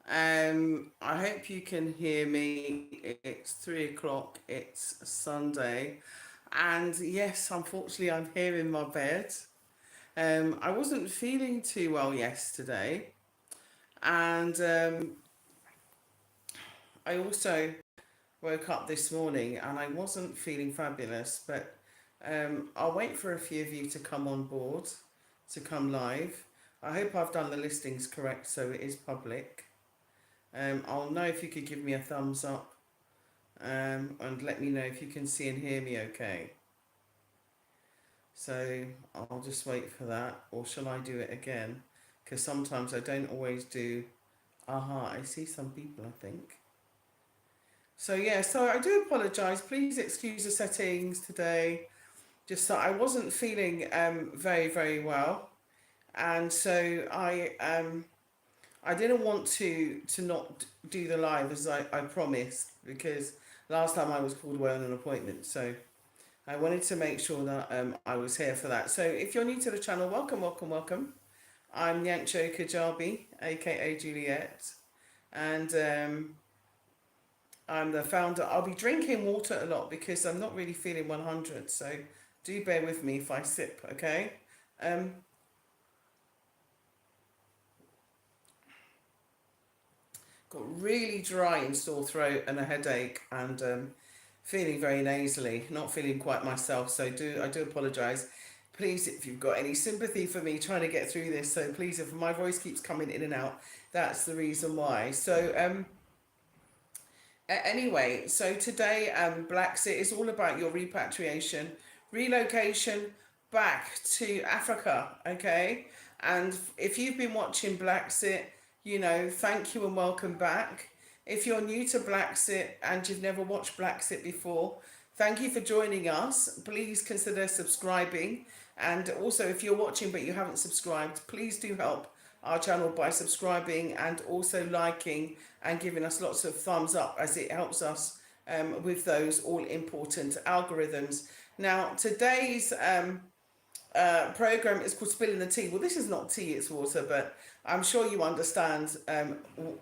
I hope you can hear me. It's 3 o'clock. It's Sunday. And yes, unfortunately, I'm here in my bed. I wasn't feeling too well yesterday. And I also woke up this morning and I wasn't feeling fabulous. But I'll wait for a few of you to come on board, to come live. I hope I've done the listings correct so it is public. I'll know if you could give me a thumbs up and let me know if you can see and hear me okay. So I'll just wait for that, or shall I do it again? Because sometimes I don't always do. Aha, I see some people, I think. So yeah, so I do apologise. Please excuse the settings today. Just that I wasn't feeling very, very well. And so I didn't want to not do the live as I promised, because last time I was called away on an appointment. So I wanted to make sure that I was here for that. So if you're new to the channel, welcome, welcome, welcome. I'm Nyancho Kajabi, aka Juliet, and I'm the founder. I'll be drinking water a lot because I'm not really feeling 100. So do bear with me if I sip, okay? Um, got really dry and sore throat and a headache, and feeling very nasally, not feeling quite myself. So I do apologise. Please, if you've got any sympathy for me trying to get through this, so please, if my voice keeps coming in and out, that's the reason why. So anyway, so today BlaXit is all about your repatriation, relocation back to Africa, okay? And if you've been watching BlaXit, you know, thank you and welcome back. If you're new to BlaXit and you've never watched BlaXit before, thank you for joining us. Please consider subscribing. And also, if you're watching but you haven't subscribed, please do help our channel by subscribing and also liking and giving us lots of thumbs up, as it helps us with those all important algorithms. Now, today's program is called Spilling the Tea. Well, this is not tea, it's water, but I'm sure you understand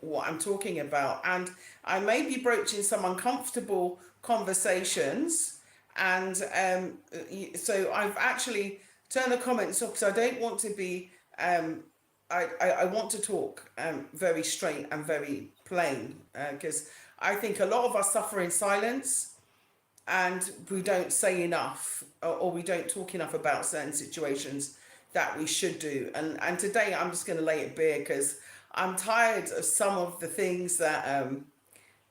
what I'm talking about. And I may be broaching some uncomfortable conversations. And so I've actually turned the comments off because I don't want to be, I want to talk very straight and very plain, because I think a lot of us suffer in silence and we don't say enough, or we don't talk enough about certain situations that we should do. And today I'm just going to lay it bare because I'm tired of some of the things that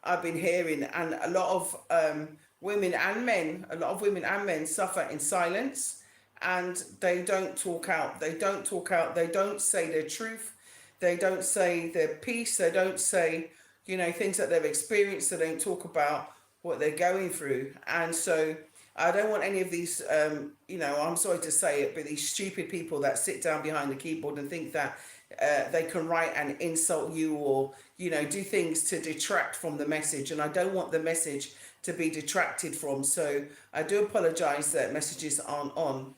I've been hearing, and a lot of women and men, a lot of women and men suffer in silence, and they don't talk out. They don't talk out. They don't say their truth. They don't say their piece. They don't say, you know, things that they've experienced. They don't talk about what they're going through. And so I don't want any of these, you know, I'm sorry to say it, but these stupid people that sit down behind the keyboard and think that they can write and insult you, or, you know, do things to detract from the message. And I don't want the message to be detracted from. So I do apologize that messages aren't on.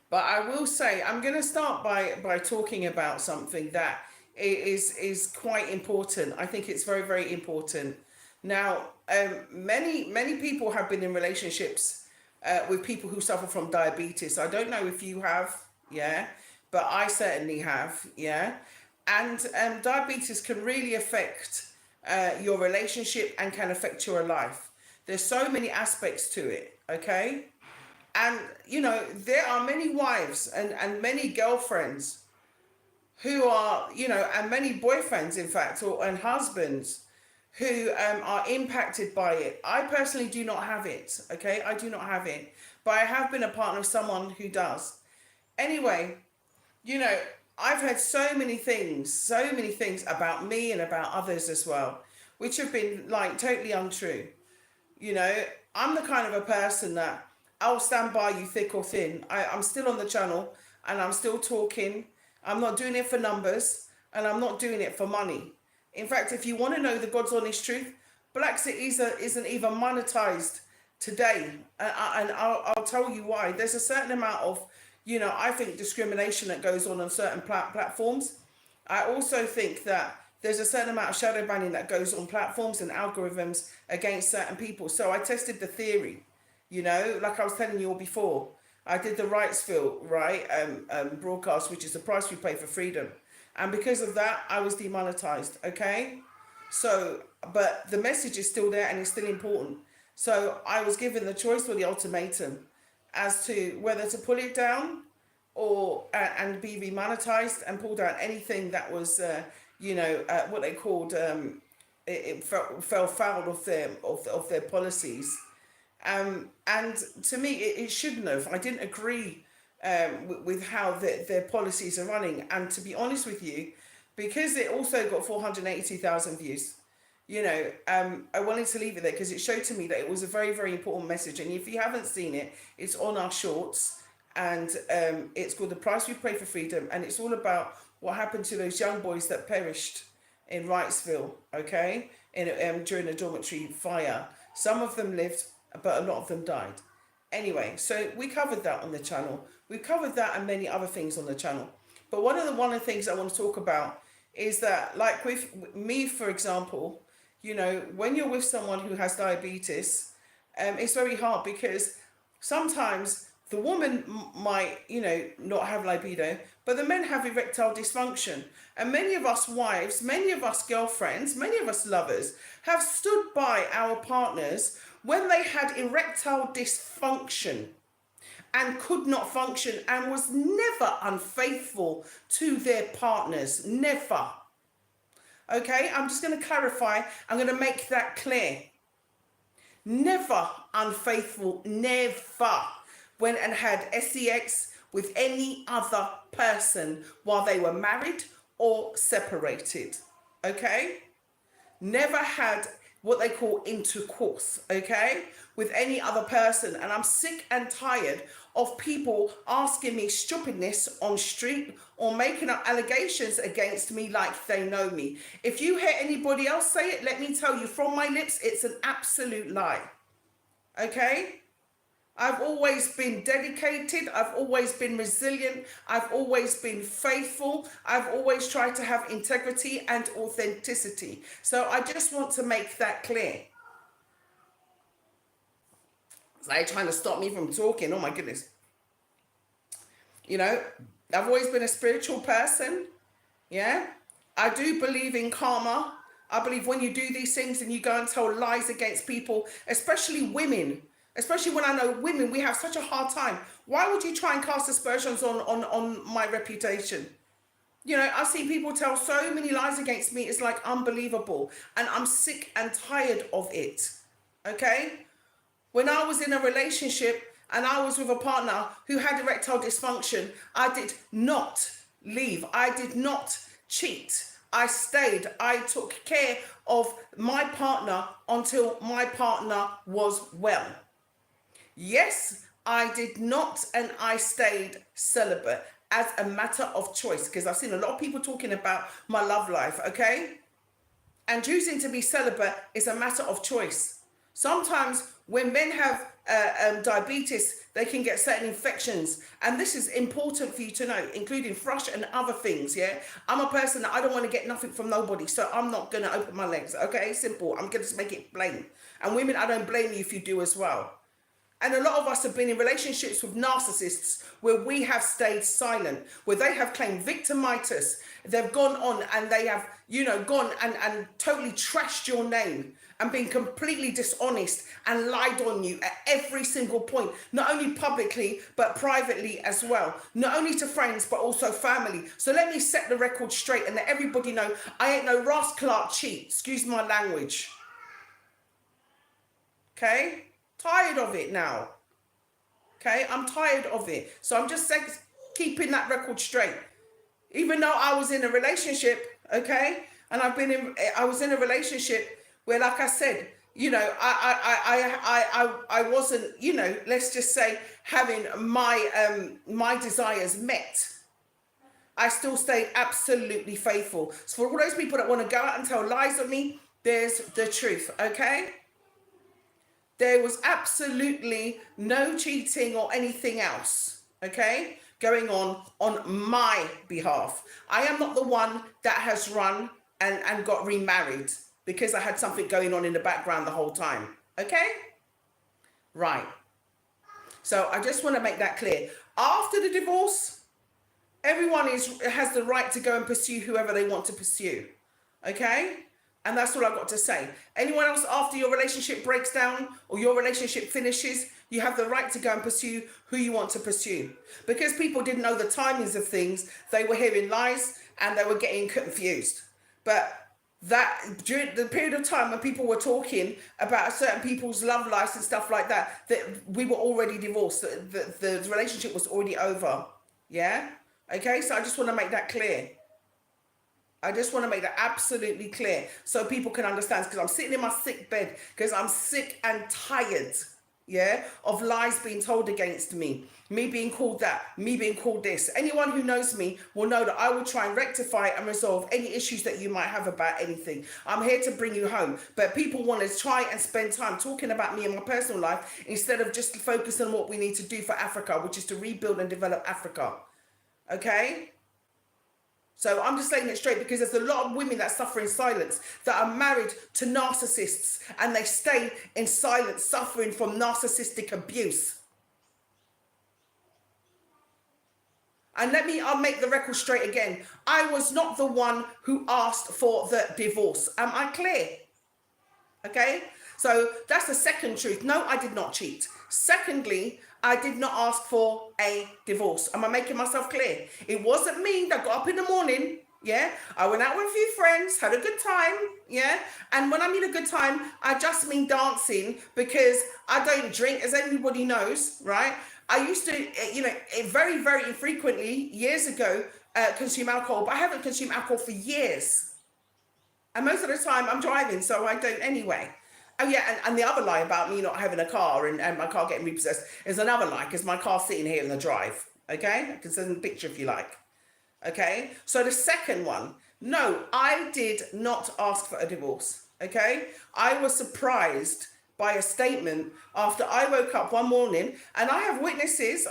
But I will say, I'm going to start by talking about something that is quite important. I think it's very, very important. Now, many people have been in relationships with people who suffer from diabetes. I don't know if you have, yeah, but I certainly have, yeah. And diabetes can really affect your relationship and can affect your life. There's so many aspects to it, okay? And, you know, there are many wives and many girlfriends who are, you know, and many boyfriends, in fact, and husbands who are impacted by it. I personally do not have it, okay? I do not have it. But I have been a partner of someone who does. Anyway, you know, I've heard so many things about me and about others as well, which have been like totally untrue. You know, I'm the kind of a person that I'll stand by you thick or thin. I'm still on the channel and I'm still talking. I'm not doing it for numbers and I'm not doing it for money. In fact, if you want to know the God's honest truth, BlaXit isn't even monetized today. And I'll tell you why. There's a certain amount of, I think, discrimination that goes on certain platforms. I also think that there's a certain amount of shadow banning that goes on platforms and algorithms against certain people. So I tested the theory, like I was telling you all before. I did the Rightsville, right, broadcast, which is the price we pay for freedom. And because of that, I was demonetized, okay? So, but the message is still there and it's still important. So I was given the choice or the ultimatum as to whether to pull it down or and be remonetized and pull down anything that was, what they called, it fell foul of their policies. And to me, it shouldn't have. I didn't agree with how their policies are running. And to be honest with you, because it also got 482,000 views, I wanted to leave it there because it showed to me that it was a very, very important message. And if you haven't seen it, it's on our shorts. And it's called The Price We Pay for Freedom. And it's all about what happened to those young boys that perished in Wrightsville, okay, during the dormitory fire. Some of them lived, but a lot of them died. Anyway, so we covered that on the channel. We covered that and many other things on the channel. But one of the things I want to talk about is that, like with me, for example, when you're with someone who has diabetes, it's very hard because sometimes the woman might, not have libido, but the men have erectile dysfunction. And many of us wives, many of us girlfriends, many of us lovers have stood by our partners when they had erectile dysfunction and could not function and was never unfaithful to their partners. Never. Okay, I'm just going to clarify. I'm going to make that clear. Never unfaithful, never went and had sex with any other person while they were married or separated. Okay? Never had what they call intercourse, okay, with any other person. And I'm sick and tired of people asking me stupidness on street or making up allegations against me like they know me. If you hear anybody else say it, let me tell you from my lips, it's an absolute lie. Okay? I've always been dedicated. I've always been resilient. I've always been faithful. I've always tried to have integrity and authenticity. So I just want to make that clear. They're trying to stop me from talking. Oh my goodness. I've always been a spiritual person. Yeah. I do believe in karma. I believe when you do these things and you go and tell lies against people, especially women, especially when I know women, we have such a hard time. Why would you try and cast aspersions on my reputation? I've seen people tell so many lies against me. It's like unbelievable. And I'm sick and tired of it. Okay? When I was in a relationship and I was with a partner who had erectile dysfunction, I did not leave. I did not cheat. I stayed. I took care of my partner until my partner was well. Yes, I did not, and I stayed celibate as a matter of choice, because I've seen a lot of people talking about my love life, okay? And choosing to be celibate is a matter of choice. Sometimes when men have diabetes, they can get certain infections. And this is important for you to know, including thrush and other things, yeah? I'm a person that I don't want to get nothing from nobody, so I'm not going to open my legs, okay? Simple. I'm going to just make it plain. And women, I don't blame you if you do as well. And a lot of us have been in relationships with narcissists where we have stayed silent, where they have claimed victimitis. They've gone on and they have, gone and totally trashed your name and been completely dishonest and lied on you at every single point, not only publicly, but privately as well. Not only to friends, but also family. So let me set the record straight and let everybody know I ain't no Ross Clark cheat. Excuse my language. Okay? Tired of it now. Okay, I'm tired of it. So I'm just keeping that record straight. Even though I was in a relationship, okay, and I was in a relationship where, like I said, I wasn't, let's just say having my desires met. I still stayed absolutely faithful. So for all those people that want to go out and tell lies on me, there's the truth, okay? There was absolutely no cheating or anything else, okay, going on my behalf. I am not the one that has run and got remarried because I had something going on in the background the whole time. Okay? Right. So I just want to make that clear. After the divorce, everyone has the right to go and pursue whoever they want to pursue. Okay? And that's all I've got to say. Anyone else, after your relationship breaks down or your relationship finishes, you have the right to go and pursue who you want to pursue. Because people didn't know the timings of things, they were hearing lies and they were getting confused. But that during the period of time when people were talking about certain people's love lives and stuff like that, that we were already divorced, the relationship was already over. Yeah? Okay, so I just want to make that clear. I just want to make that absolutely clear so people can understand, because I'm sitting in my sick bed because I'm sick and tired, yeah, of lies being told against me being called that, me being called this. Anyone who knows me will know that I will try and rectify and resolve any issues that you might have about anything. I'm here to bring you home, but people want to try and spend time talking about me and my personal life instead of just focusing on what we need to do for Africa, which is to rebuild and develop Africa. Okay? So I'm just saying it straight, because there's a lot of women that suffer in silence, that are married to narcissists, and they stay in silence suffering from narcissistic abuse. And I'll make the record straight again. I was not the one who asked for the divorce. Am I clear? Okay? So that's the second truth. No, I did not cheat. Secondly, I did not ask for a divorce. Am I making myself clear? It wasn't me that got up in the morning. Yeah, I went out with a few friends, had a good time. Yeah, and when I mean a good time, I just mean dancing, because I don't drink, as everybody knows, right? I used to, very, very infrequently years ago, consume alcohol, but I haven't consumed alcohol for years. And most of the time I'm driving, so I don't anyway. Oh yeah, and the other lie about me not having a car and my car getting repossessed is another lie, because my car's sitting here in the drive. Okay, I can send a picture if you like. Okay, so the second one, no, I did not ask for a divorce. Okay, I was surprised by a statement after I woke up one morning, and I have witnesses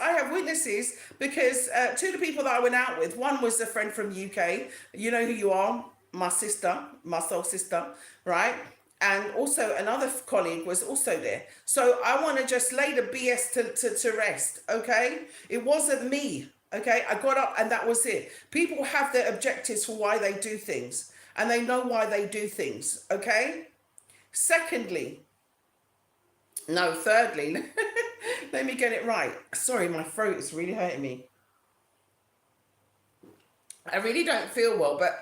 because two of the people that I went out with, one was a friend from UK, you know who you are, my sister, my soul sister, right? And also another colleague was also there. So I want to just lay the BS to rest, okay? It wasn't me, okay? I got up and that was it. People have their objectives for why they do things, and they know why they do things, okay? Thirdly, let me get it right. Sorry, my throat is really hurting me. I really don't feel well, but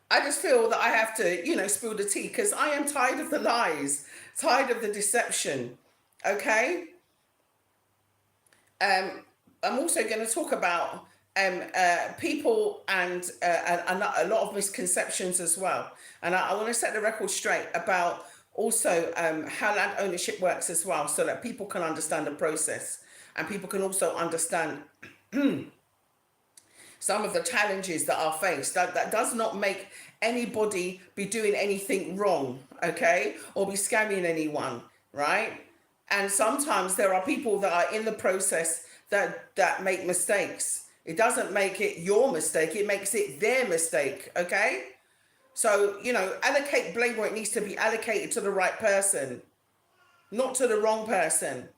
I just feel that I have to, spill the tea, because I am tired of the lies, tired of the deception, okay? I'm also going to talk about people and a lot of misconceptions as well. And I want to set the record straight about also how land ownership works as well, so that people can understand the process, and people can also understand some of the challenges that are faced. That does not make anybody be doing anything wrong, okay, or be scamming anyone, right? And sometimes there are people that are in the process that make mistakes. It doesn't make it your mistake, it makes it their mistake, okay? So, allocate blame where it needs to be allocated to the right person, not to the wrong person.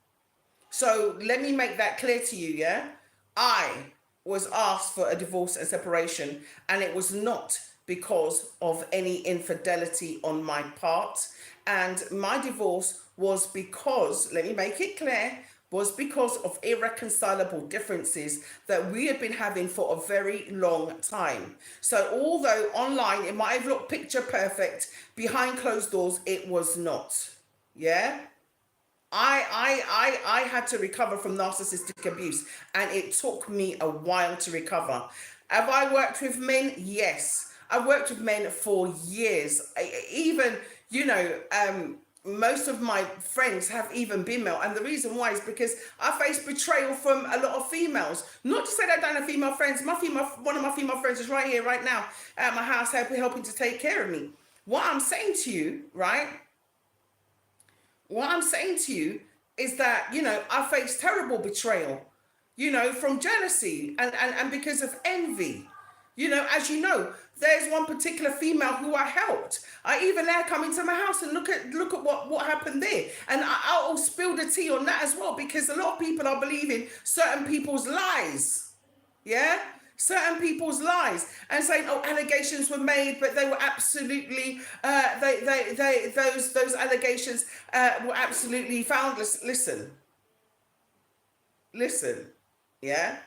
So let me make that clear to you, yeah? I was asked for a divorce and separation, and it was not because of any infidelity on my part. And my divorce was because, let me make it clear, was because of irreconcilable differences that we had been having for a very long time. So although online it might have looked picture perfect, behind closed doors it was not. Yeah? I had to recover from narcissistic abuse, and it took me a while to recover. Have I worked with men? Yes. I've worked with men for years. Most of my friends have even been male, and the reason why is because I face betrayal from a lot of females. Not to say that I don't have female friends. One of my female friends is right here, right now, at my house, helping to take care of me. What I'm saying to you, right? What I'm saying to you is that, I face terrible betrayal, from jealousy and because of envy. As you know, There's one particular female who I helped. I even let her come into my house and look at what happened there. And I'll spill the tea on that as well, because a lot of people are believing certain people's lies. Yeah? Certain people's lies, and saying, oh, allegations were made, but they were absolutely those allegations were absolutely foundless. Listen, yeah?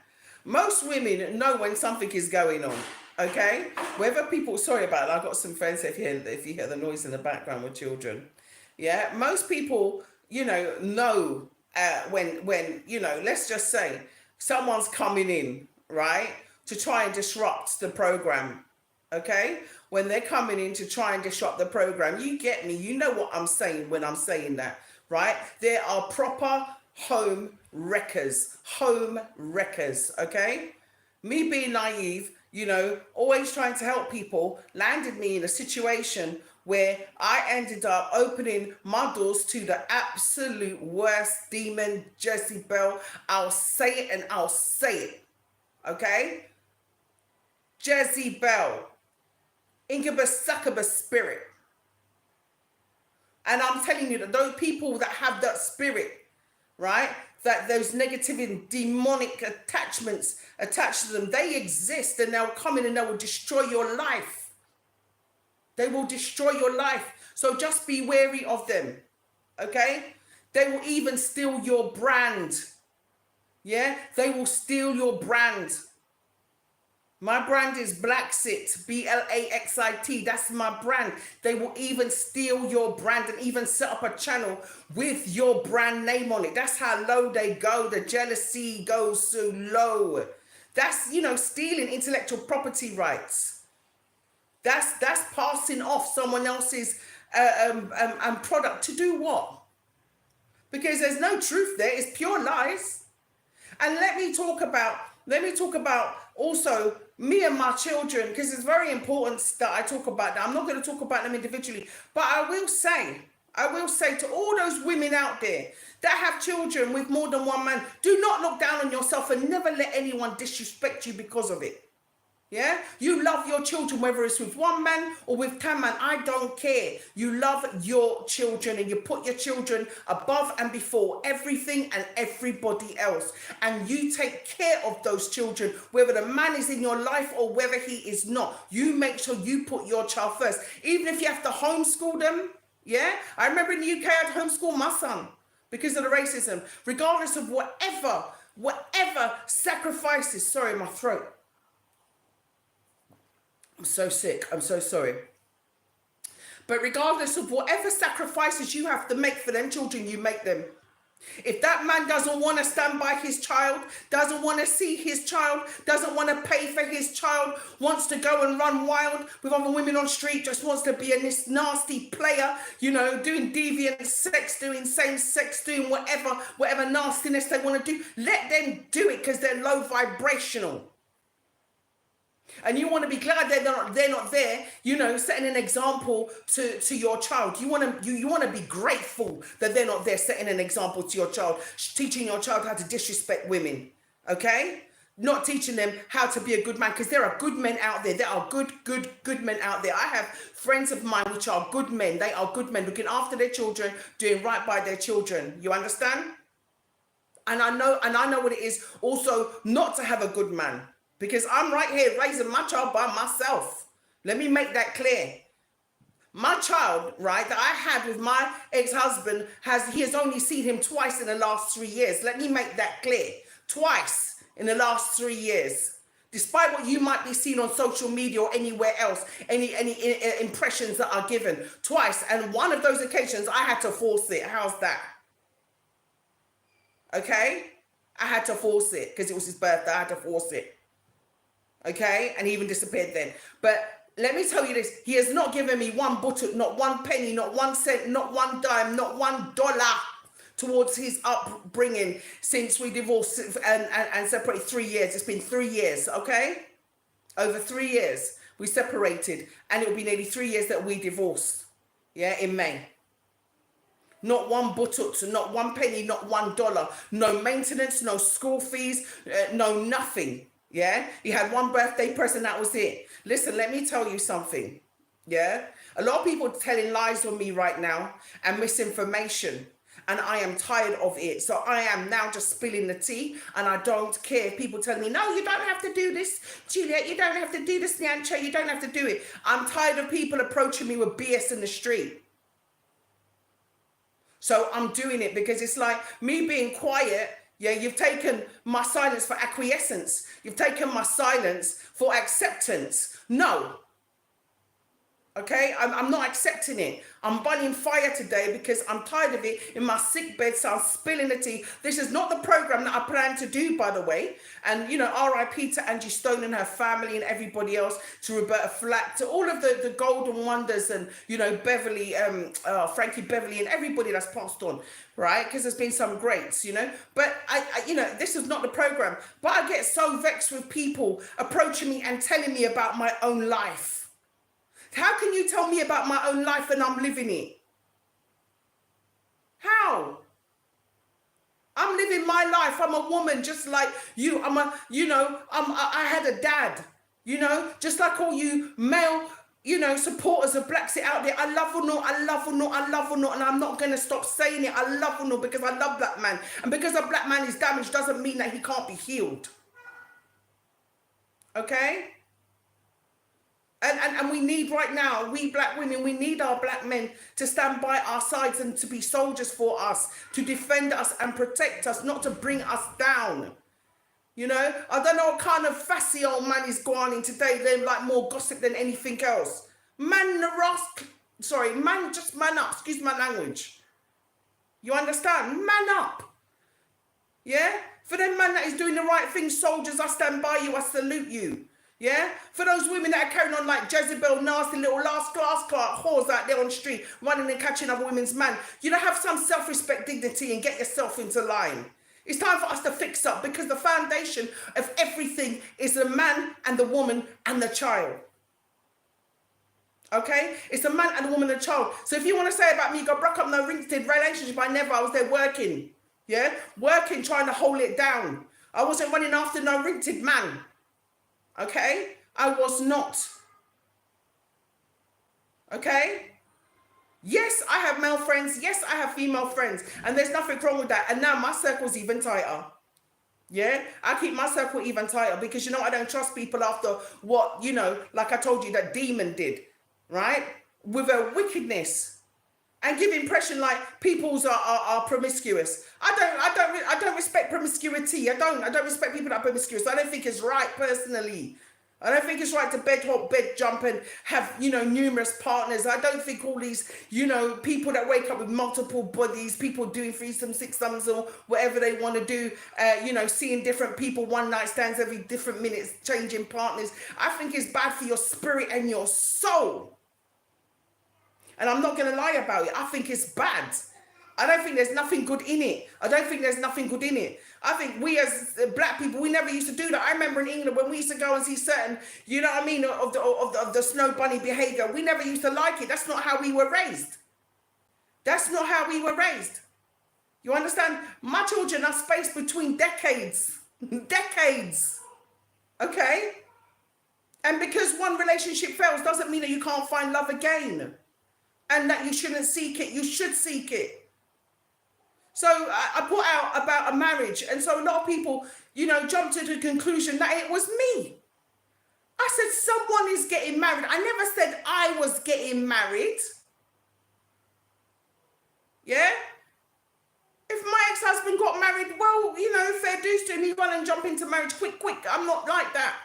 Most women know when something is going on, okay? Whether people, sorry about that, I've got some friends if you hear the noise in the background with children. Yeah, most people, know when, let's just say someone's coming in, right, to try and disrupt the program, okay? When they're coming in to try and disrupt the program, you get me, you know what I'm saying when I'm saying that, right? There are proper home wreckers, okay? Me being naive, always trying to help people, landed me in a situation where I ended up opening my doors to the absolute worst demon, Jezebel. I'll say it and I'll say it, okay? Jezebel, incubus, succubus spirit. And I'm telling you that those people that have that spirit, right, that those negative and demonic attachments attached to them, they exist, and they'll come in and they will destroy your life. They will destroy your life. So just be wary of them, okay? They will even steal your brand. Yeah, they will steal your brand. My brand is BlaXit, BlaXit. That's my brand. They will even steal your brand and even set up a channel with your brand name on it. That's how low they go. The jealousy goes so low. That's, stealing intellectual property rights. That's passing off someone else's product to do what? Because there's no truth there. It's pure lies. And let me talk about also me and my children, because it's very important that I talk about that. I'm not going to talk about them individually, but I will say to all those women out there that have children with more than one man, do not look down on yourself and never let anyone disrespect you because of it. Yeah, you love your children, whether it's with one man or with 10 men. I don't care. You love your children and you put your children above and before everything and everybody else. And you take care of those children, whether the man is in your life or whether he is not. You make sure you put your child first. Even if you have to homeschool them. Yeah, I remember in the UK I'd homeschool my son because of the racism. Regardless of whatever sacrifices. Sorry, my throat. I'm so sick. I'm so sorry. But regardless of whatever sacrifices you have to make for them children, you make them. If that man doesn't want to stand by his child, doesn't want to see his child, doesn't want to pay for his child, wants to go and run wild with other women on the street, just wants to be a nasty player, doing deviant sex, doing same sex, doing whatever nastiness they want to do, let them do it because they're low vibrational. And you want to be glad they're not there, setting an example to your child. You want to be grateful that they're not there setting an example to your child, teaching your child how to disrespect women, okay? Not teaching them how to be a good man, because there are good men out there. There are good men out there. I have friends of mine which are good men. They are good men, looking after their children, doing right by their children. You understand? And I know what it is also not to have a good man. Because I'm right here raising my child by myself. Let me make that clear. My child, right, that I had with my ex-husband, he has only seen him twice in the last 3 years. Let me make that clear. Twice in the last 3 years. Despite what you might be seeing on social media or anywhere else, any impressions that are given. Twice. And one of those occasions, I had to force it. How's that? Okay? I had to force it because it was his birthday. I had to force it. Okay, and he even disappeared then. But let me tell you this, he has not given me one buttock, not one penny, not 1 cent, not one dime, not $1 towards his upbringing since we divorced and separated 3 years. It's been 3 years, okay? Over 3 years we separated, and it will be nearly 3 years that we divorced, yeah, in May. Not one buttock, not one penny, not $1. No maintenance, no school fees, no nothing. Yeah, he had one birthday present, that was it. Listen, let me tell you something. Yeah, a lot of people are telling lies on me right now and misinformation, and I am tired of it. So I am now just spilling the tea, and I don't care if people tell me, no, you don't have to do this, Juliet, you don't have to do this, Nyancha, you don't have to do it. I'm tired of people approaching me with BS in the street. So I'm doing it because it's like me being quiet. Yeah, you've taken my silence for acquiescence. You've taken my silence for acceptance. No. Okay, I'm not accepting it. I'm burning fire today because I'm tired of it in my sick bed, so I'm spilling the tea. This is not the program that I plan to do, by the way. And, you know, RIP to Angie Stone and her family and everybody else, to Roberta Flack, to all of the golden wonders and, you know, Beverly, Frankie Beverly and everybody that's passed on, right? Because there's been some greats, you know. But, you know, this is not the program. But I get so vexed with people approaching me and telling me about my own life. How can you tell me about my own life and I'm living it? How? I'm living my life. I'm a woman just like you. I had a dad, you know, just like all you male, you know, supporters of BlaXit out there. I love or not, I love or not, I love or not, and I'm not going to stop saying it. I love or not because I love black man. And because a black man is damaged doesn't mean that he can't be healed. Okay? And we need right now, we black women, we need our black men to stand by our sides and to be soldiers for us, to defend us and protect us, not to bring us down. You know, I don't know what kind of fussy old man is going in today. They're like more gossip than anything else. Man, just man up. Excuse my language. You understand? Man up. Yeah? For them man that is doing the right thing, soldiers, I stand by you, I salute you. Yeah? For those women that are carrying on like Jezebel, nasty little last class whores out there on the street, running and catching other women's man, you know, have some self-respect, dignity, and get yourself into line. It's time for us to fix up because the foundation of everything is the man and the woman and the child. Okay? It's the man and the woman and the child. So if you want to say about me, go broke up no rinsed relationship, I never, I was there working. Yeah? Working, trying to hold it down. I wasn't running after no rinsed man. Okay? I was not. Okay? Yes, I have male friends. Yes, I have female friends. And there's nothing wrong with that. And now my circle's even tighter. Yeah? I keep my circle even tighter because, you know, I don't trust people after what, you know, like I told you, that demon did. Right? With her wickedness. And give impression like people's are promiscuous. I don't respect promiscuity. I don't respect people that are promiscuous. I don't think it's right personally. I don't think it's right to bed hop, bed jump and have, you know, numerous partners. I don't think all these, you know, people that wake up with multiple bodies, people doing threesomes, sixsomes or whatever they want to do, you know, seeing different people, one night stands every different minutes, changing partners. I think it's bad for your spirit and your soul. And I'm not going to lie about it. I think it's bad. I don't think there's nothing good in it. I think we as black people, we never used to do that. I remember in England when we used to go and see certain, you know what I mean, of the snow bunny behavior. We never used to like it. That's not how we were raised. You understand? My children are spaced between decades. Decades. Okay? And because one relationship fails doesn't mean that you can't find love again. And that you shouldn't seek it. You should seek it. So I put out about a marriage. And so a lot of people, you know, jumped to the conclusion that it was me. I said, someone is getting married. I never said I was getting married. Yeah? If my ex-husband got married, well, you know, fair dues to him. He run and jump into marriage quick. I'm not like that.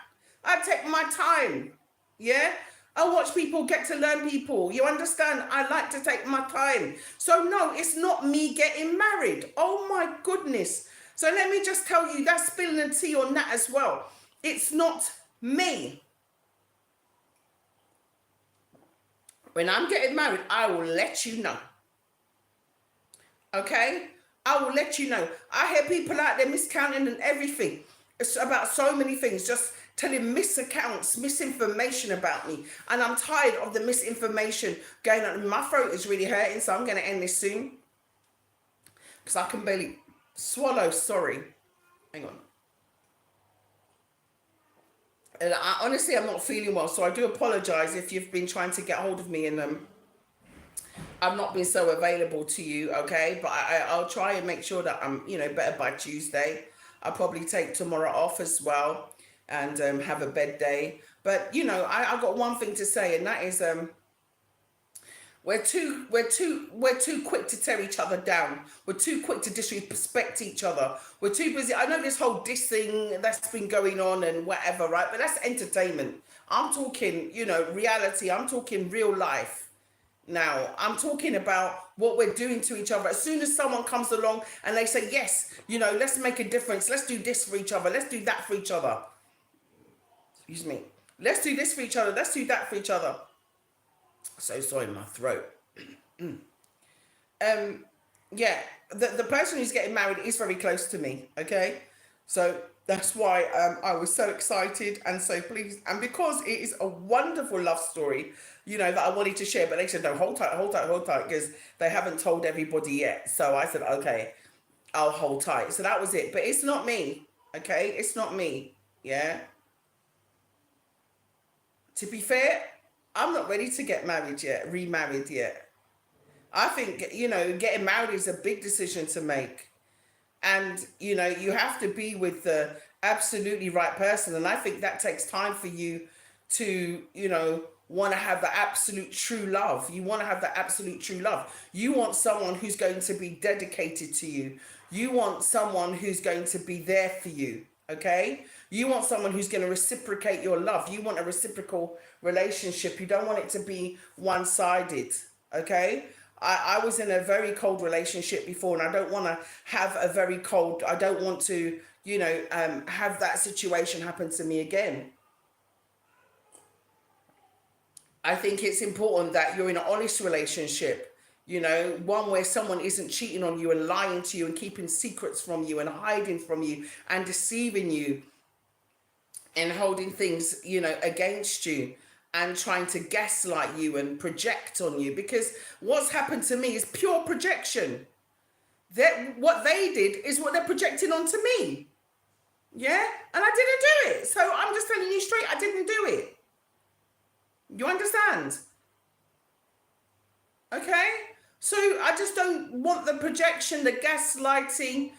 I take my time. Yeah? I watch people get to learn people. You understand? I like to take my time. So no, it's not me getting married. Oh my goodness. So let me just tell you, that's spilling the tea on that as well. It's not me. When I'm getting married, I will let you know. Okay? I will let you know. I hear people out there miscounting and everything. It's about so many things. Just telling misaccounts, misinformation about me. And I'm tired of the misinformation going on. My throat is really hurting, so I'm going to end this soon. Because I can barely swallow, sorry. Hang on. And honestly, I'm not feeling well, so I do apologize if you've been trying to get hold of me and I've not been so available to you, okay? But I'll try and make sure that I'm, better by Tuesday. I'll probably take tomorrow off as well and have a bed day. But I got one thing to say, and that is we're too quick to tear each other down. We're too quick to disrespect each other. We're too busy. I know this whole dissing that's been going on and whatever, right? But that's entertainment. I'm talking, reality. I'm talking real life. Now, I'm talking about what we're doing to each other. As soon as someone comes along and they say, yes, let's make a difference. Let's do this for each other. Let's do that for each other. Excuse me. Let's do this for each other. Let's do that for each other. So sorry, my throat. Yeah, the person who's getting married is very close to me, okay? So that's why I was so excited and so pleased. And because it is a wonderful love story, that I wanted to share. But they said, no, hold tight, hold tight, hold tight, because they haven't told everybody yet. So I said, okay, I'll hold tight. So that was it. But it's not me, okay? It's not me, yeah? To be fair, I'm not ready to get married yet, remarried yet. I think, getting married is a big decision to make. And, you have to be with the absolutely right person. And I think that takes time for you to, want to have the absolute true love. You want to have the absolute true love. You want someone who's going to be dedicated to you. You want someone who's going to be there for you. Okay? You want someone who's going to reciprocate your love. You want a reciprocal relationship. You don't want it to be one-sided. Okay? I was in a very cold relationship before, and I don't want to have a very cold, I don't want to, have that situation happen to me again. I think it's important that you're in an honest relationship, one where someone isn't cheating on you and lying to you and keeping secrets from you and hiding from you and deceiving you and holding things, against you and trying to gaslight you and project on you. Because what's happened to me is pure projection. That what they did is what they're projecting onto me. Yeah? And I didn't do it. So I'm just telling you straight, I didn't do it. You understand? Okay? So I just don't want the projection, the gaslighting,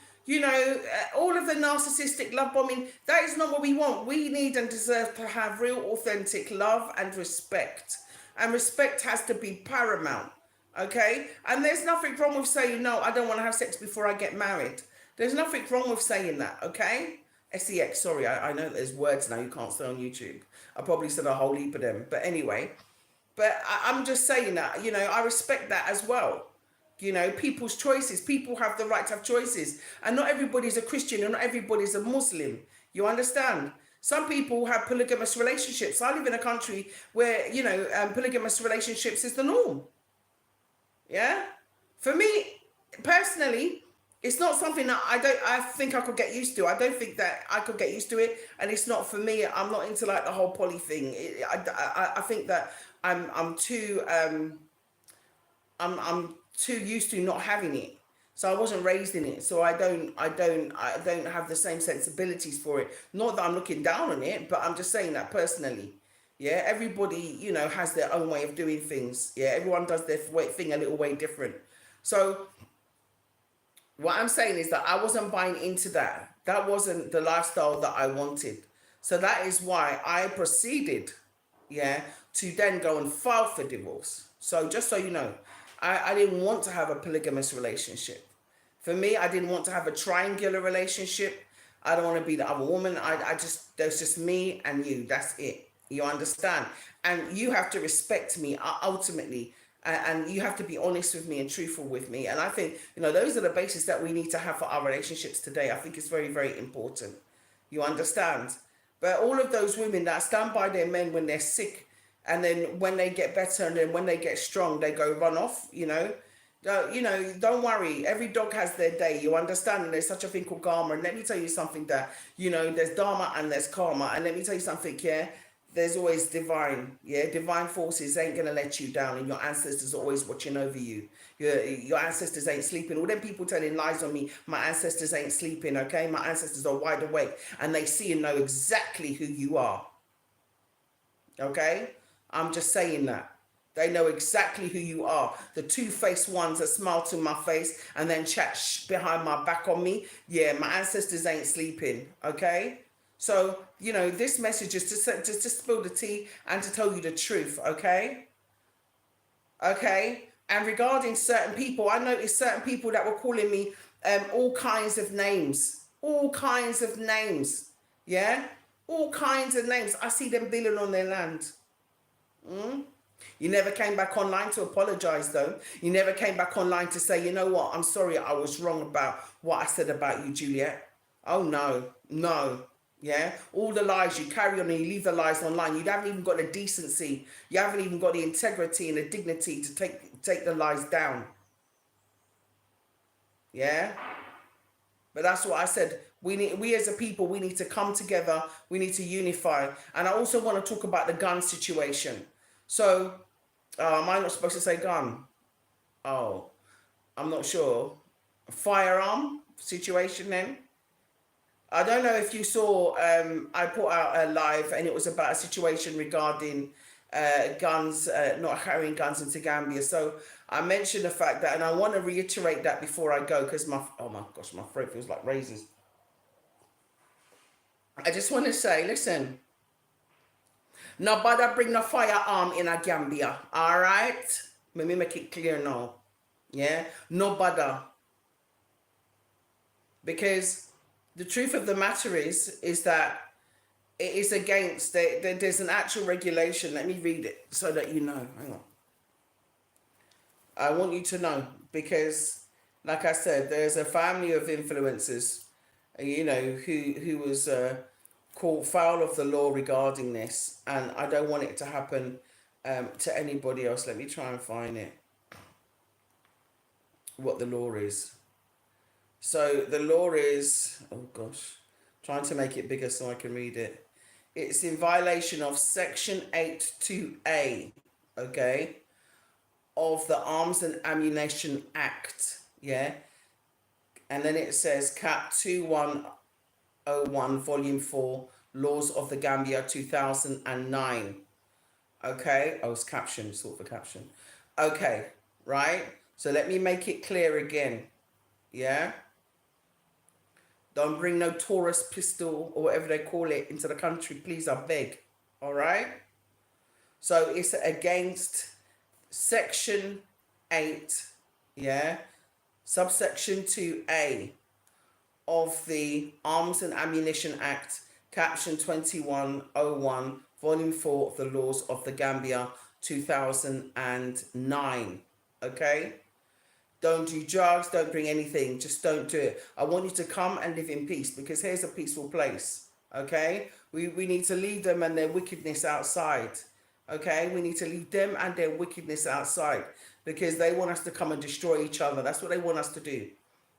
all of the narcissistic love bombing. That is not what we want. We need and deserve to have real, authentic love and respect. And respect has to be paramount. Okay? And there's nothing wrong with saying, no, I don't want to have sex before I get married. There's nothing wrong with saying that. Okay? sex, sorry, I know there's words now you can't say on YouTube. I probably said a whole heap of them. But anyway, I'm just saying that, I respect that as well. People's choices. People have the right to have choices. And not everybody's a Christian and not everybody's a Muslim. You understand? Some people have polygamous relationships. I live in a country where, polygamous relationships is the norm. Yeah? For me, personally, it's not something that I think I could get used to. I don't think that I could get used to it. And it's not for me. I'm not into like the whole poly thing. I think that I'm too used to not having it. So I wasn't raised in it. So I don't have the same sensibilities for it. Not that I'm looking down on it, but I'm just saying that personally. Yeah, everybody, has their own way of doing things. Yeah, everyone does their thing a little way different. So what I'm saying is that I wasn't buying into that. That wasn't the lifestyle that I wanted. So that is why I proceeded, to then go and file for divorce. So just so you know, I didn't want to have a polygamous relationship. For me, I didn't want to have a triangular relationship. I don't want to be the other woman. There's just me and you. That's it. You understand? And you have to respect me ultimately. And you have to be honest with me and truthful with me. And I think, those are the bases that we need to have for our relationships today. I think it's very, very important. You understand? But all of those women that stand by their men when they're sick, and then when they get better, and then when they get strong, they go run off, don't worry. Every dog has their day. You understand? And there's such a thing called karma. And let me tell you something that, there's dharma and there's karma. And let me tell you something, there's always divine, divine forces ain't gonna let you down, and your ancestors are always watching over you. Your ancestors ain't sleeping. All them people telling lies on me, my ancestors ain't sleeping, okay? My ancestors are wide awake, and they see and know exactly who you are, Okay? I'm just saying that. They know exactly who you are. The two-faced ones that smile to my face and then chat behind my back on me. Yeah, my ancestors ain't sleeping. Okay? So, you know, this message is just to spill the tea and to tell you the truth. Okay? Okay? And regarding certain people, I noticed certain people that were calling me all kinds of names. All kinds of names. Yeah? All kinds of names. I see them billing on their land. You never came back online to apologize, though. You never came back online to say, you know what, I'm sorry, I was wrong about what I said about you, Juliet. Oh, no, no. Yeah, all the lies you carry on and you leave the lies online. You haven't even got the decency. You haven't even got the integrity and the dignity to take the lies down. Yeah, but that's what I said. We as a people, we need to come together. We need to unify. And I also want to talk about the gun situation. So, am I not supposed to say gun? Oh, I'm not sure. Firearm situation then? I don't know if you saw, I put out a live and it was about a situation regarding guns, not carrying guns into Gambia. So I mentioned the fact that, and I want to reiterate that before I go because oh my gosh, my throat feels like razors. I just want to say, listen, nobody bring no firearm in a Gambia, all right? Let me make it clear now. Yeah, nobody. Because the truth of the matter is that it is against there's an actual regulation. Let me read it so that you know. Hang on. I want you to know because, like I said, there's a family of influencers, you know, who was caught foul of the law regarding this, and I don't want it to happen to anybody else. Let me try and find it. What the law is. So the law is, oh gosh, trying to make it bigger so I can read it. It's in violation of Section 82A, okay, of the Arms and Ammunition Act, yeah? And then it says Cap 2101, Volume 4, Laws of the Gambia 2009, okay? Oh, it's caption, sort of a caption. Okay, right? So let me make it clear again, yeah? Don't bring no Taurus pistol or whatever they call it into the country, please, I beg. All right? So it's against Section 8, yeah, subsection 2A of the Arms and Ammunition Act, caption 2101, volume 4 of the Laws of the Gambia 2009. Okay? Don't do drugs, don't bring anything, just don't do it. I want you to come and live in peace because here's a peaceful place. Okay? We need to leave them and their wickedness outside. Okay? We need to leave them and their wickedness outside because they want us to come and destroy each other. That's what they want us to do.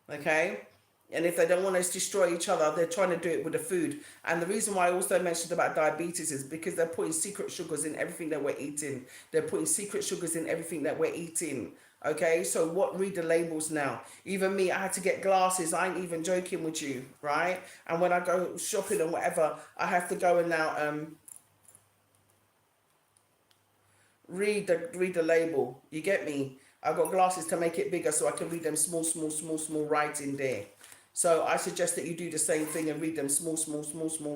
Okay? And if they don't want us to destroy each other, they're trying to do it with the food. And the reason why I also mentioned about diabetes is because they're putting secret sugars in everything that we're eating. They're putting secret sugars in everything that we're eating. Okay, so read the labels now. Even me, I had to get glasses. I ain't even joking with you, right? And when I go shopping and whatever, I have to go and now read the label. You get me? I've got glasses to make it bigger so I can read them small writing there. So I suggest that you do the same thing and read them small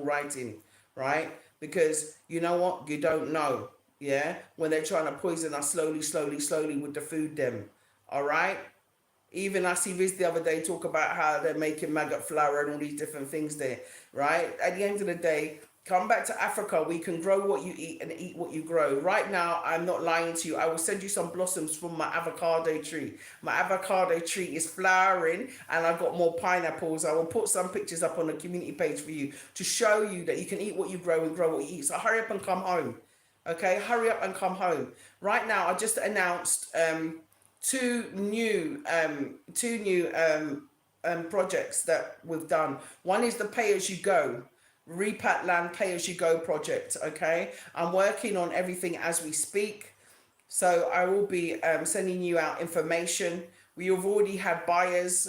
writing, right? Because you know what? You don't know, yeah? When they're trying to poison us slowly with the food them, all right? Even I see Riz the other day talk about how they're making maggot flour and all these different things there, right? At the end of the day, come back to Africa. We can grow what you eat and eat what you grow. Right now, I'm not lying to you. I will send you some blossoms from my avocado tree. My avocado tree is flowering and I've got more pineapples. I will put some pictures up on the community page for you to show you that you can eat what you grow and grow what you eat. So hurry up and come home. Okay, hurry up and come home. Right now, I just announced two new projects that we've done. One is the pay as you go. Repat Land Pay As You Go project. Okay, I'm working on everything as we speak, so I will be sending you out information. We've already had buyers.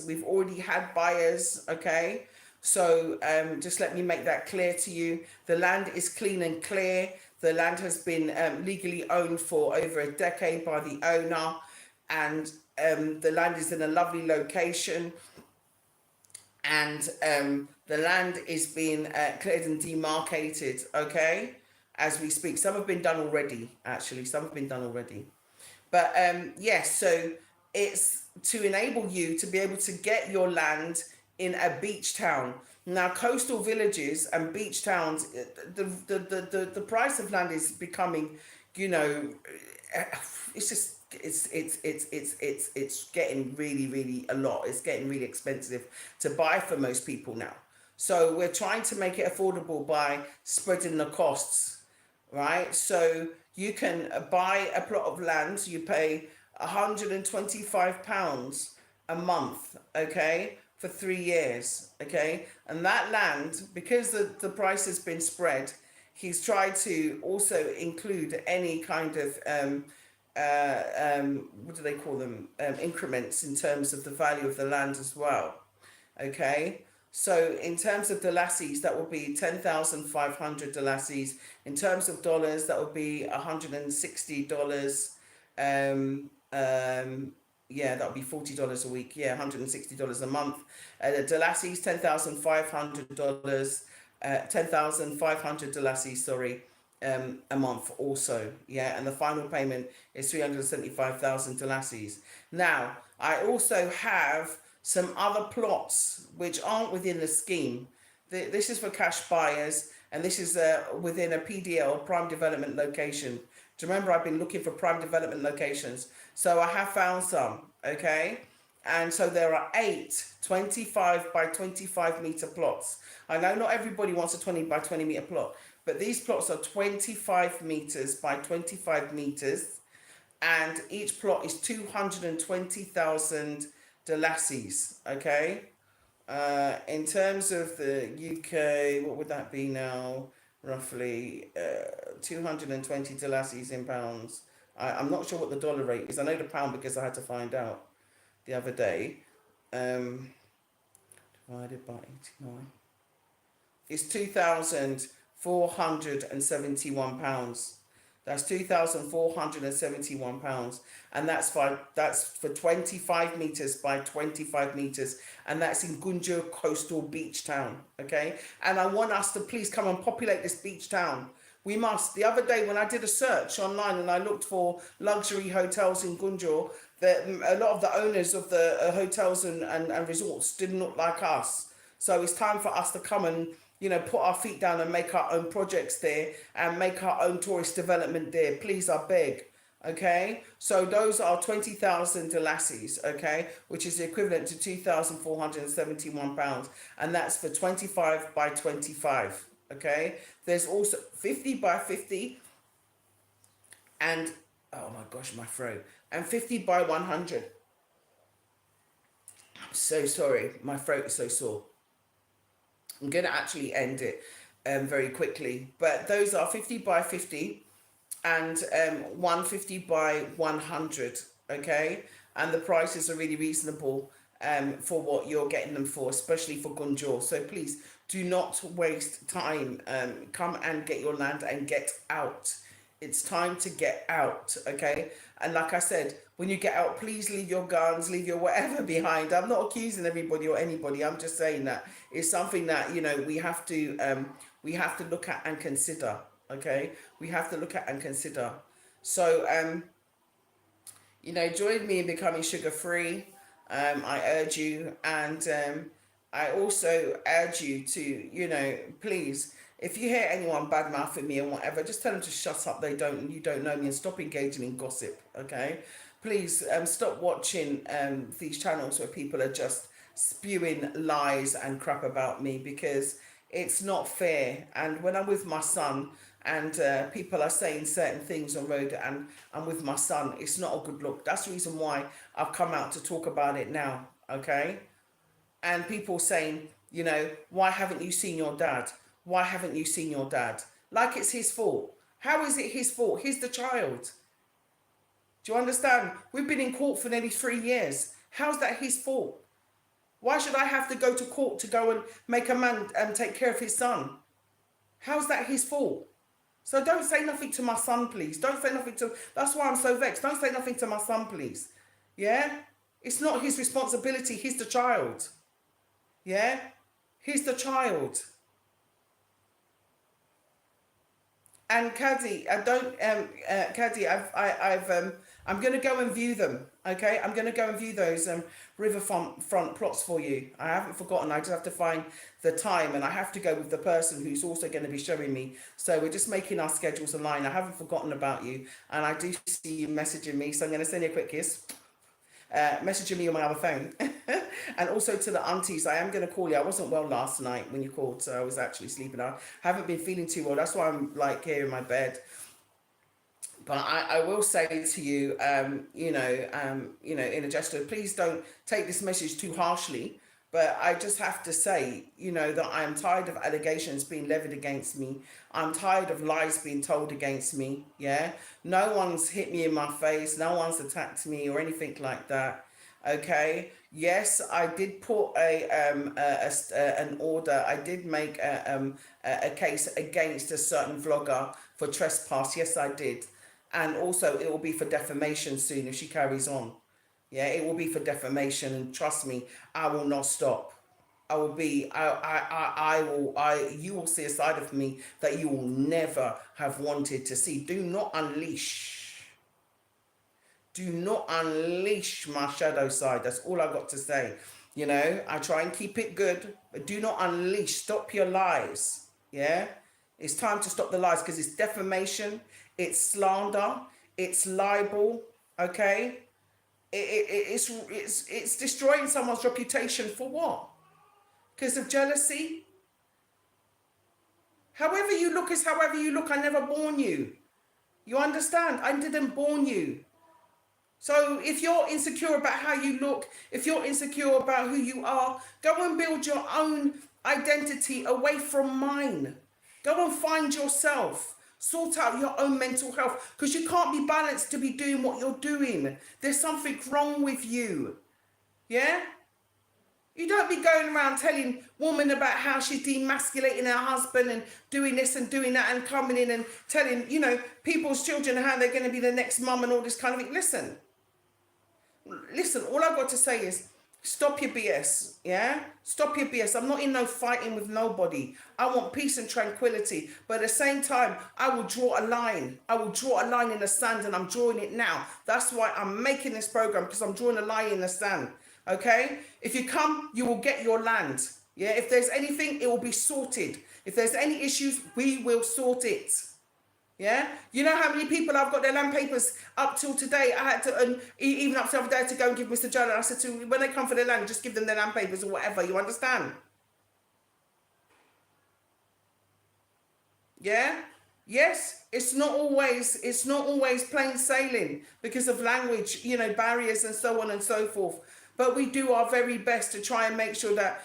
Okay, so just let me make that clear to you. The land is clean and clear. The land has been legally owned for over a decade by the owner, and the land is in a lovely location, and the land is being cleared and demarcated, okay, as we speak. Some have been done already, actually. Some have been done already. But yes, so it's to enable you to be able to get your land in a beach town. Now, coastal villages and beach towns, the price of land is becoming, you know, it's just it's getting really a lot. It's getting really expensive to buy for most people now. So we're trying to make it affordable by spreading the costs, right? So you can buy a plot of land, you pay £125 a month, okay, for 3 years, okay? And that land, because the price has been spread, he's tried to also include any kind of what do they call them, increments in terms of the value of the land as well, okay? So in terms of Delassies, that will be 10,500 Delassies. In terms of dollars, that will be $160. Yeah, that would be $40 a week. Yeah, $160 a month. Delassies, $10,500. 10,500 Delassies, sorry, a month also. Yeah, and the final payment is 375,000 Delassies. Now, I also have some other plots which aren't within the scheme. This is for cash buyers, and this is within a PDL, prime development location. Do you remember I've been looking for prime development locations? So I have found some, okay? And so there are 8 25 by 25 meter plots. I know not everybody wants a 20 by 20 meter plot, but these plots are 25 meters by 25 meters, and each plot is 220,000 Delassies, okay? In terms of the UK, what would that be now? Roughly 220 Delassies in pounds. I'm not sure what the dollar rate is. I know the pound because I had to find out the other day. Divided by 89. It's £2,471. That's £2,471, and that's for 25 meters by 25 meters, and that's in Gunjur coastal beach town. Okay, and I want us to please come and populate this beach town. We must. The other day when I did a search online and I looked for luxury hotels in Gunjur, a lot of the owners of the hotels and resorts didn't look like us. So it's time for us to come and, you know, put our feet down and make our own projects there and make our own tourist development there. Please, I beg. Okay, so those are 20,000 Delassies, okay, which is the equivalent to £2,471, and that's for 25 by 25. Okay, there's also 50 by 50, and oh my gosh, my throat, and 50 by 100. I'm so sorry, my throat is so sore. I'm going to actually end it very quickly. But those are 50 by 50 and 150 by 100, okay? And the prices are really reasonable for what you're getting them for, especially for Gunjur. So please do not waste time. Come and get your land and get out. It's time to get out, okay? And like I said, when you get out, please leave your guns, leave your whatever behind. I'm not accusing everybody or anybody. I'm just saying that it's something that, you know, we have to look at and consider, okay? We have to look at and consider. So, you know, join me in becoming sugar-free. I urge you, and I also urge you to, you know, please, if you hear anyone bad mouthing me and whatever, just tell them to shut up. You don't know me, and stop engaging in gossip. Okay, please stop watching these channels where people are just spewing lies and crap about me, because it's not fair. And when I'm with my son and people are saying certain things on road and I'm with my son, it's not a good look. That's the reason why I've come out to talk about it now. Okay, and people saying, you know, why haven't you seen your dad? Why haven't you seen your dad? Like it's his fault. How is it his fault? He's the child. Do you understand? We've been in court for nearly 3 years. How's that his fault? Why should I have to go to court to go and make a man take care of his son? How's that his fault? So don't say nothing to my son, please. Don't say nothing to, that's why I'm so vexed. Don't say nothing to my son, please. Yeah? It's not his responsibility. He's the child. Yeah? He's the child. And Caddy, I don't, Caddy, I'm going to go and view them. Okay, I'm going to go and view those riverfront plots for you. I haven't forgotten. I just have to find the time, and I have to go with the person who's also going to be showing me. So we're just making our schedules align. I haven't forgotten about you, and I do see you messaging me. So I'm going to send you a quick kiss. Messaging me on my other phone. And also to the aunties, I am going to call you. I wasn't well last night when you called, so I was actually sleeping. I haven't been feeling too well. That's why I'm like here in my bed. But I will say to you, in a gesture, please don't take this message too harshly. But I just have to say, that I'm tired of allegations being levied against me. I'm tired of lies being told against me. Yeah. No one's hit me in my face. No one's attacked me or anything like that. Okay. Yes, I did put an order. I did make a case against a certain vlogger for trespass. Yes, I did. And also it will be for defamation soon if she carries on. Yeah, it will be for defamation, and trust me, I will not stop. I will be, you will see a side of me that you will never have wanted to see. Do not unleash my shadow side. That's all I got to say. I try and keep it good, but do not unleash. Stop your lies. Yeah, it's time to stop the lies, because it's defamation, it's slander, it's libel. Okay. It's destroying someone's reputation for what? Because of jealousy? However you look is however you look. I never born you. You understand? I didn't born you. So if you're insecure about how you look, if you're insecure about who you are, go and build your own identity away from mine. Go and find yourself. Sort out your own mental health, because you can't be balanced to be doing what you're doing. There's something wrong with you. Yeah? You don't be going around telling women about how she's demasculating her husband and doing this and doing that, and coming in and telling, people's children how they're going to be the next mum and all this kind of thing. Listen, all I've got to say is, stop your BS, yeah? Stop your BS. I'm not in no fighting with nobody. I want peace and tranquility. But at the same time, I will draw a line. I will draw a line in the sand, and I'm drawing it now. That's why I'm making this program, because I'm drawing a line in the sand, okay? If you come, you will get your land, yeah? If there's anything, it will be sorted. If there's any issues, we will sort it. Yeah, you know how many people I've got their land papers up till today. I had to, even up to the other day, to go and give Mr. Jones. I said to, when they come for their land, just give them their land papers or whatever. You understand? Yeah. Yes, it's not always plain sailing because of language, barriers and so on and so forth. But we do our very best to try and make sure that,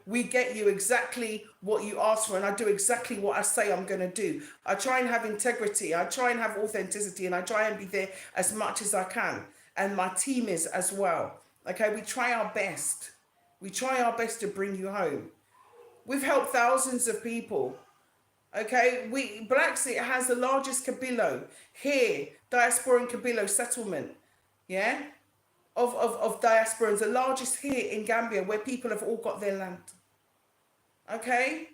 we get you exactly what you ask for, and I do exactly what I say I'm going to do. I try and have integrity, I try and have authenticity, and I try and be there as much as I can. And my team is as well. Okay, we try our best. We try our best to bring you home. We've helped thousands of people. Okay, BlaXit has the largest Kabilo here, diaspora and Kabilo settlement. Yeah? Of diasporans, the largest here in Gambia, where people have all got their land. Okay?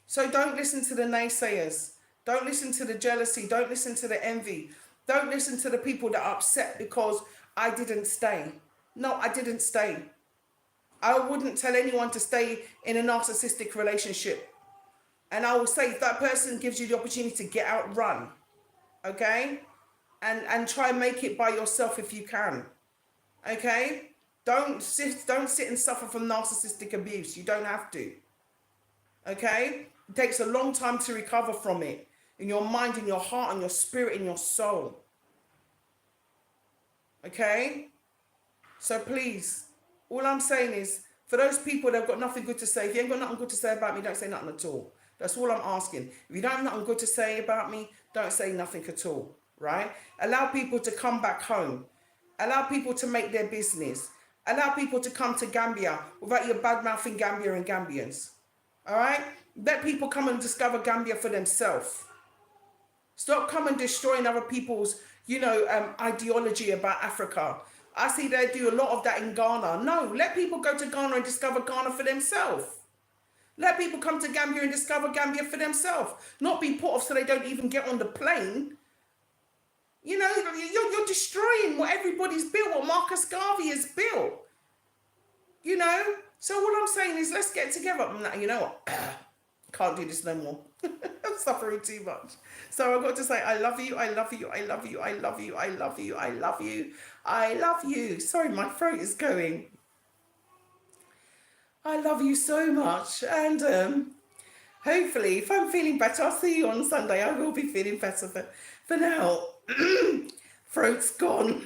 So don't listen to the naysayers. Don't listen to the jealousy. Don't listen to the envy. Don't listen to the people that are upset because I didn't stay. No, I didn't stay. I wouldn't tell anyone to stay in a narcissistic relationship. And I will say, if that person gives you the opportunity to get out, run. Okay? And try and make it by yourself if you can. Okay? Don't sit and suffer from narcissistic abuse. You don't have to. Okay? It takes a long time to recover from it. In your mind, in your heart, in your spirit, in your soul. Okay? So please, all I'm saying is, for those people that have got nothing good to say, if you ain't got nothing good to say about me, don't say nothing at all. That's all I'm asking. If you don't have nothing good to say about me, don't say nothing at all. Right? Allow people to come back home. Allow people to make their business. Allow people to come to Gambia without your bad-mouthing Gambia and Gambians. All right? Let people come and discover Gambia for themselves. Stop coming destroying other people's, ideology about Africa. I see they do a lot of that in Ghana. No, let people go to Ghana and discover Ghana for themselves. Let people come to Gambia and discover Gambia for themselves. Not be put off so they don't even get on the plane. You're destroying what everybody's built, what Marcus Garvey has built. So what I'm saying is, let's get together. You know what? Can't do this no more. I'm suffering too much. So I've got to say, I love you, I love you, I love you, I love you, I love you, I love you, I love you. Sorry, my throat is going. I love you so much. And hopefully, if I'm feeling better, I'll see you on Sunday. I will be feeling better. But for now, throat's gone.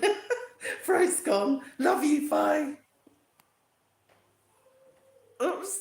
Throat's gone. Love you, bye. Oops.